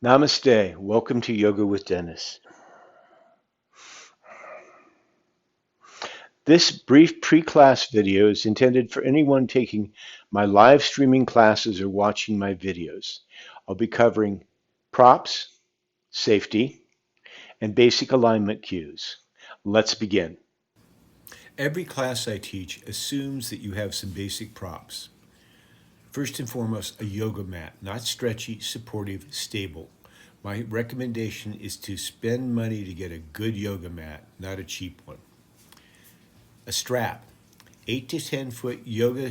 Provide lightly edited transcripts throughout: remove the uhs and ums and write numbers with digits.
Namaste. Welcome to Yoga with Dennis. This brief pre-class video is intended for anyone taking my live streaming classes or watching my videos. I'll be covering props, safety, and basic alignment cues. Let's begin. Every class I teach assumes that you have some basic props. First and foremost, a yoga mat, not stretchy, supportive, stable. My recommendation is to spend money to get a good yoga mat, not a cheap one. A strap. 8 to 10 foot yoga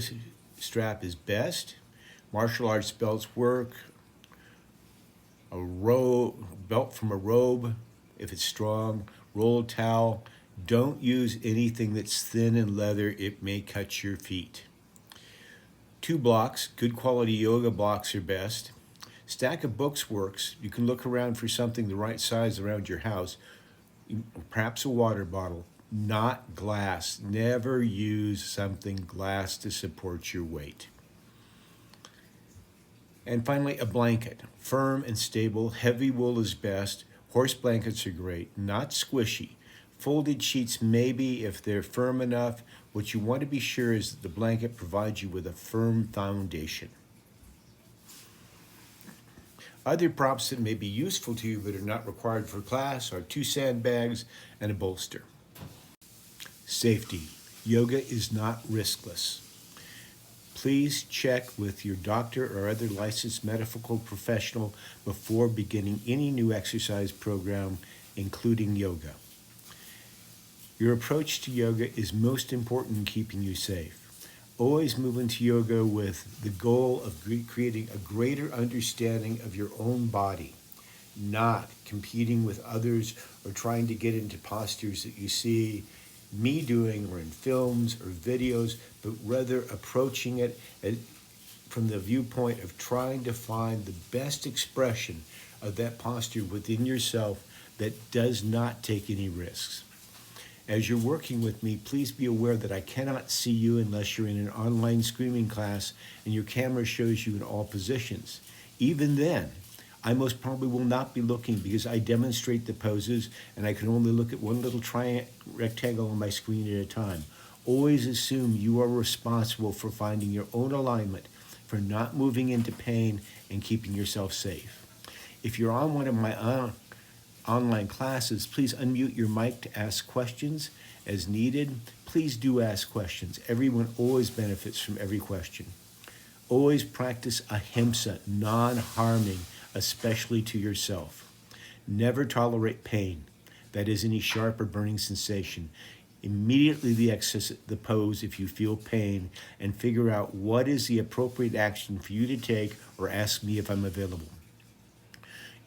strap is best. Martial arts belts work. A belt from a robe, if it's strong. Rolled towel. Don't use anything that's thin and leather. It may cut your feet. 2 blocks. Good quality yoga blocks are best. Stack of books works. You can look around for something the right size around your house. Perhaps a water bottle. Not glass. Never use something glass to support your weight. And finally, a blanket. Firm and stable. Heavy wool is best. Horse blankets are great. Not squishy. Folded sheets maybe if they're firm enough. What you want to be sure is that the blanket provides you with a firm foundation. Other props that may be useful to you but are not required for class are 2 sandbags and a bolster. Safety. Yoga is not riskless. Please check with your doctor or other licensed medical professional before beginning any new exercise program, including yoga. Your approach to yoga is most important in keeping you safe. Always move into yoga with the goal of creating a greater understanding of your own body, not competing with others or trying to get into postures that you see me doing or in films or videos, but rather approaching it from the viewpoint of trying to find the best expression of that posture within yourself that does not take any risks. As you're working with me, please be aware that I cannot see you unless you're in an online screaming class and your camera shows you in all positions. Even then, I most probably will not be looking because I demonstrate the poses and I can only look at one little rectangle on my screen at a time. Always assume you are responsible for finding your own alignment, for not moving into pain and keeping yourself safe. If you're on one of my online classes, please unmute your mic to ask questions as needed. Please do ask questions. Everyone always benefits from every question. Always practice ahimsa, non-harming, especially to yourself. Never tolerate pain, that is any sharp or burning sensation. Immediately exit the pose if you feel pain and figure out what is the appropriate action for you to take or ask me if I'm available.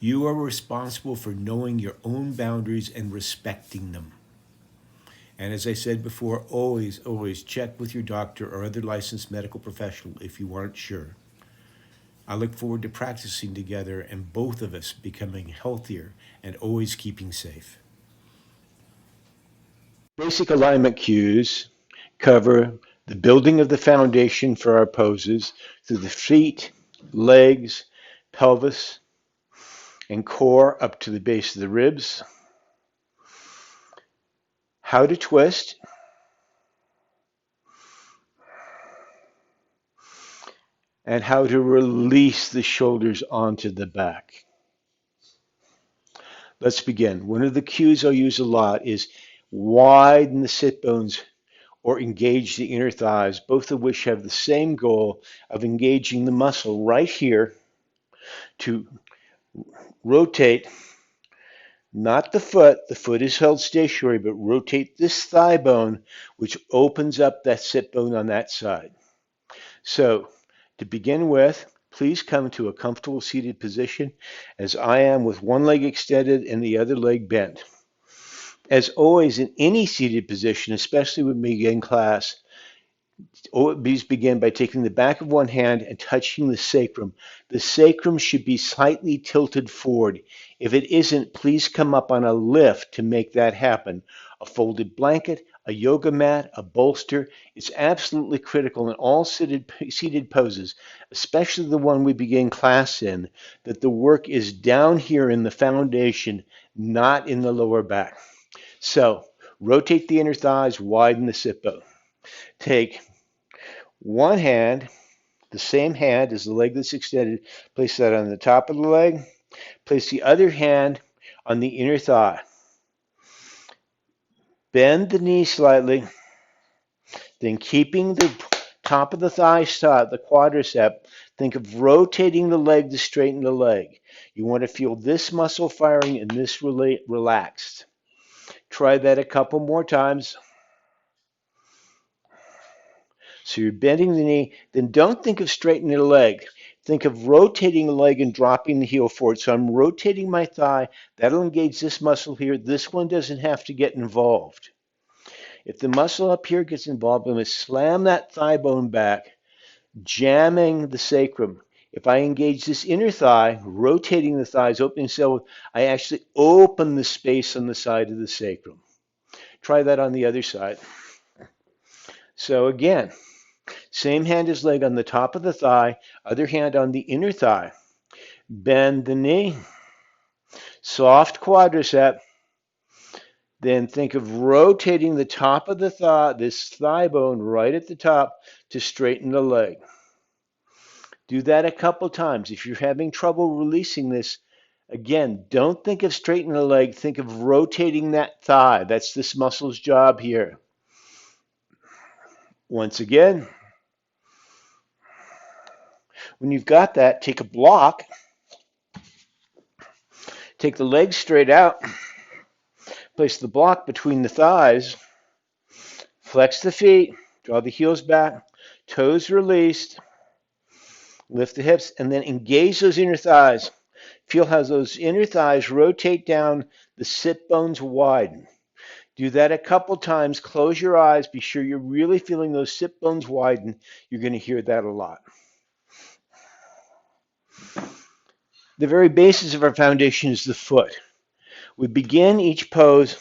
You are responsible for knowing your own boundaries and respecting them. And as I said before, always check with your doctor or other licensed medical professional if you aren't sure. I look forward to practicing together and both of us becoming healthier and always keeping safe. Basic alignment cues cover the building of the foundation for our poses through the feet, legs, pelvis, and core up to the base of the ribs. How to twist, and how to release the shoulders onto the back. Let's begin. One of the cues I'll use a lot is widen the sit bones or engage the inner thighs, both of which have the same goal of engaging the muscle right here to rotate, not the foot is held stationary, but rotate this thigh bone, which opens up that sit bone on that side. So to begin with, please come to a comfortable seated position as I am with one leg extended and the other leg bent. As always, in any seated position, especially when we begin class, always begin by taking the back of one hand and touching the sacrum. The sacrum should be slightly tilted forward. If it isn't, please come up on a lift to make that happen. A folded blanket, a yoga mat, a bolster. It's absolutely critical in all seated poses, especially the one we begin class in, that the work is down here in the foundation, not in the lower back. So rotate the inner thighs, widen the sit bone. Take one hand, the same hand as the leg that's extended, place that on the top of the leg, place the other hand on the inner thigh. Bend the knee slightly, then keeping the top of the thigh taut, the quadricep, think of rotating the leg to straighten the leg. You want to feel this muscle firing and this relaxed. Try that a couple more times. So you're bending the knee, then don't think of straightening the leg. Think of rotating the leg and dropping the heel forward. So I'm rotating my thigh. That'll engage this muscle here. This one doesn't have to get involved. If the muscle up here gets involved, I'm going to slam that thigh bone back, jamming the sacrum. If I engage this inner thigh, rotating the thighs, opening so I actually open the space on the side of the sacrum. Try that on the other side. So again, same hand as leg on the top of the thigh, other hand on the inner thigh. Bend the knee, soft quadricep. Then think of rotating the top of the thigh, this thigh bone right at the top to straighten the leg. Do that a couple times. If you're having trouble releasing this, again, don't think of straightening the leg. Think of rotating that thigh. That's this muscle's job here. Once again, when you've got that, take a block. Take the legs straight out. Place the block between the thighs. Flex the feet. Draw the heels back. Toes released. Lift the hips and then engage those inner thighs. Feel how those inner thighs rotate down, the sit bones widen. Do that a couple times. Close your eyes. Be sure you're really feeling those sit bones widen. You're going to hear that a lot. The very basis of our foundation is the foot. We begin each pose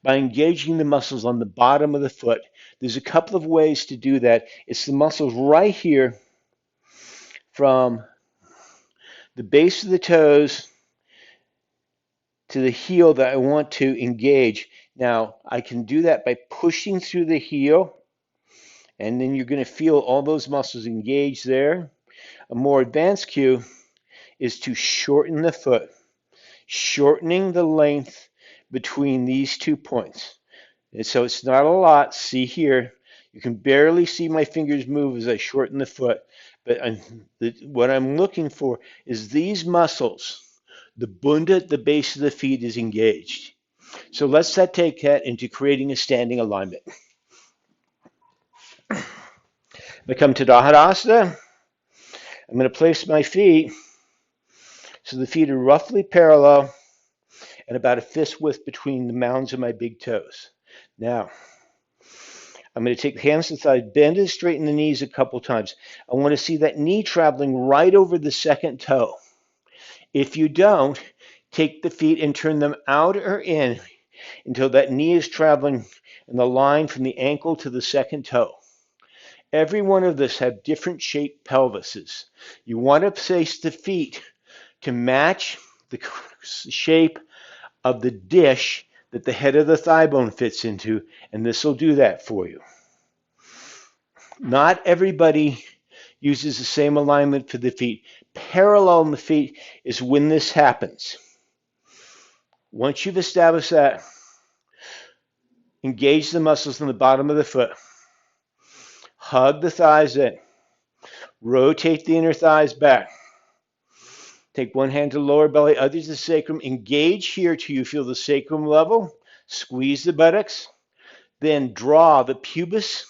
by engaging the muscles on the bottom of the foot. There's a couple of ways to do that. It's the muscles right here from the base of the toes to the heel that I want to engage. Now, I can do that by pushing through the heel, and then you're going to feel all those muscles engage there. A more advanced cue is to shorten the foot, shortening the length between these 2 points. And so it's not a lot. See here, you can barely see my fingers move as I shorten the foot. But what I'm looking for is these muscles. The bunda at the base of the feet is engaged. So let's take that into creating a standing alignment. I come to Tadasana. I'm going to place my feet so the feet are roughly parallel and about a fist width between the mounds of my big toes. Now, I'm going to take the hands to the thighs, bend and straighten the knees a couple times. I want to see that knee traveling right over the second toe. If you don't, take the feet and turn them out or in until that knee is traveling in the line from the ankle to the second toe. Every one of us have different shaped pelvises. You want to place the feet to match the shape of the dish that the head of the thigh bone fits into, and this will do that for you. Not everybody uses the same alignment for the feet. Parallel in the feet is when this happens. Once you've established that, engage the muscles in the bottom of the foot. Hug the thighs in. Rotate the inner thighs back. Take one hand to the lower belly, other to the sacrum. Engage here till you feel the sacrum level. Squeeze the buttocks. Then draw the pubis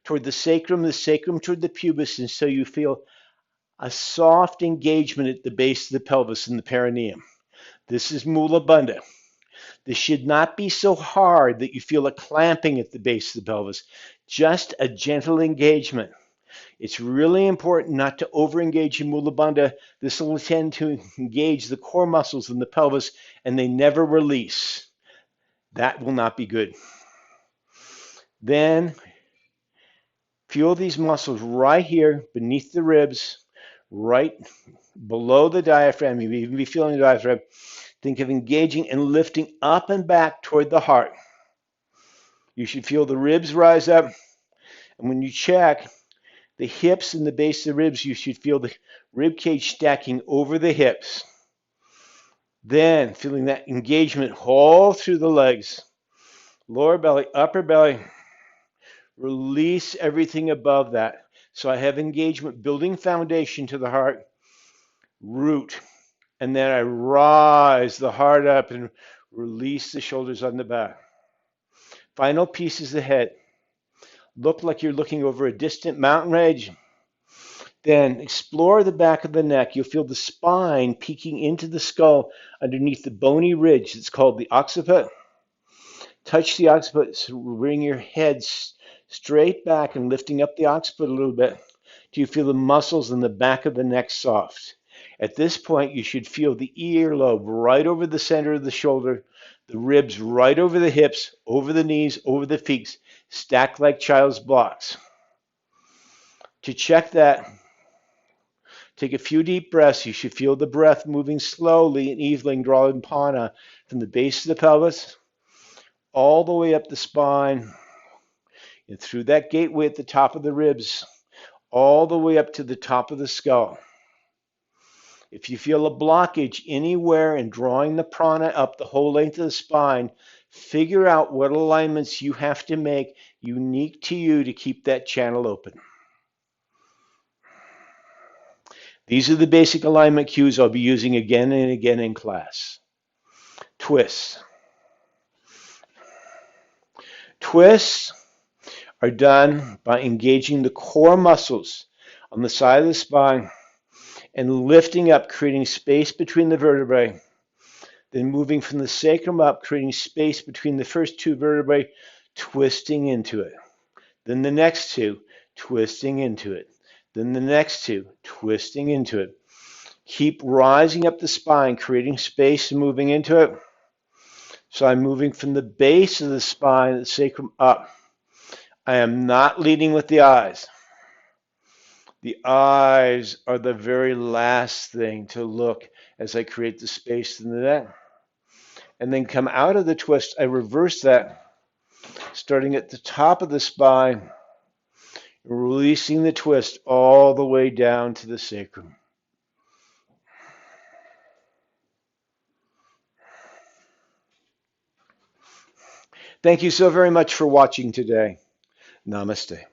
toward the sacrum toward the pubis, and so you feel a soft engagement at the base of the pelvis in the perineum. This is Mula Bandha. This should not be so hard that you feel a clamping at the base of the pelvis. Just a gentle engagement. It's really important not to over-engage in Mula Bandha. This will tend to engage the core muscles in the pelvis, and they never release. That will not be good. Then feel these muscles right here beneath the ribs, right below the diaphragm. You may even be feeling the diaphragm. Think of engaging and lifting up and back toward the heart. You should feel the ribs rise up. And when you check the hips and the base of the ribs, you should feel the rib cage stacking over the hips. Then feeling that engagement all through the legs. Lower belly, upper belly. Release everything above that. So I have engagement, building foundation to the heart, root. And then I rise the heart up and release the shoulders on the back. Final piece is the head. Look like you're looking over a distant mountain range. Then explore the back of the neck. You'll feel the spine peeking into the skull underneath the bony ridge. It's called the occiput. Touch the occiput, so bring your head straight back and lifting up the occiput a little bit. Do you feel the muscles in the back of the neck soft? At this point, you should feel the earlobe right over the center of the shoulder, the ribs right over the hips, over the knees, over the feet, stacked like child's blocks. To check that, take a few deep breaths. You should feel the breath moving slowly and evenly, drawing prana from the base of the pelvis all the way up the spine and through that gateway at the top of the ribs, all the way up to the top of the skull. If you feel a blockage anywhere in drawing the prana up the whole length of the spine, figure out what alignments you have to make unique to you to keep that channel open. These are the basic alignment cues I'll be using again and again in class. Twists. Twists are done by engaging the core muscles on the side of the spine and lifting up, creating space between the vertebrae. Then moving from the sacrum up, creating space between the first two vertebrae, twisting into it. Then the next two, twisting into it. Then the next two, twisting into it. Keep rising up the spine, creating space and moving into it. So I'm moving from the base of the spine, the sacrum, up. I am not leading with the eyes. The eyes are the very last thing to look as I create the space in the neck. And then come out of the twist. I reverse that, starting at the top of the spine, releasing the twist all the way down to the sacrum. Thank you so very much for watching today. Namaste.